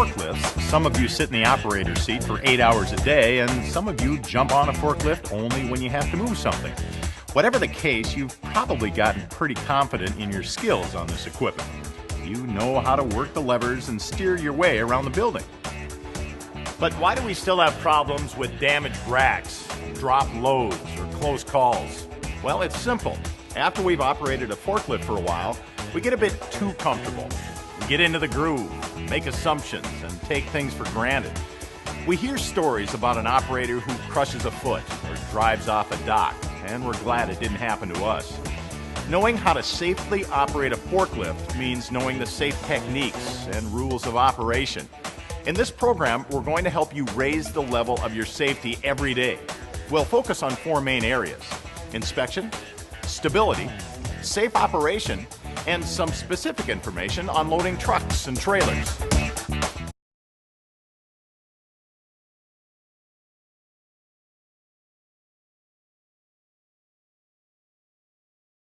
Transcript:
forklifts, some of you sit in the operator's seat for 8 hours a day, and some of you jump on a forklift only when you have to move something. Whatever the case, you've probably gotten pretty confident in your skills on this equipment. You know how to work the levers and steer your way around the building. But why do we still have problems with damaged racks, drop loads, or close calls? Well, it's simple. After we've operated a forklift for a while, we get a bit too comfortable. We get into the groove, make assumptions, and take things for granted. We hear stories about an operator who crushes a foot or drives off a dock, and we're glad it didn't happen to us. Knowing how to safely operate a forklift means knowing the safe techniques and rules of operation. In this program, we're going to help you raise the level of your safety every day. We'll focus on 4 main areas: inspection, stability, safe operation, and some specific information on loading trucks and trailers.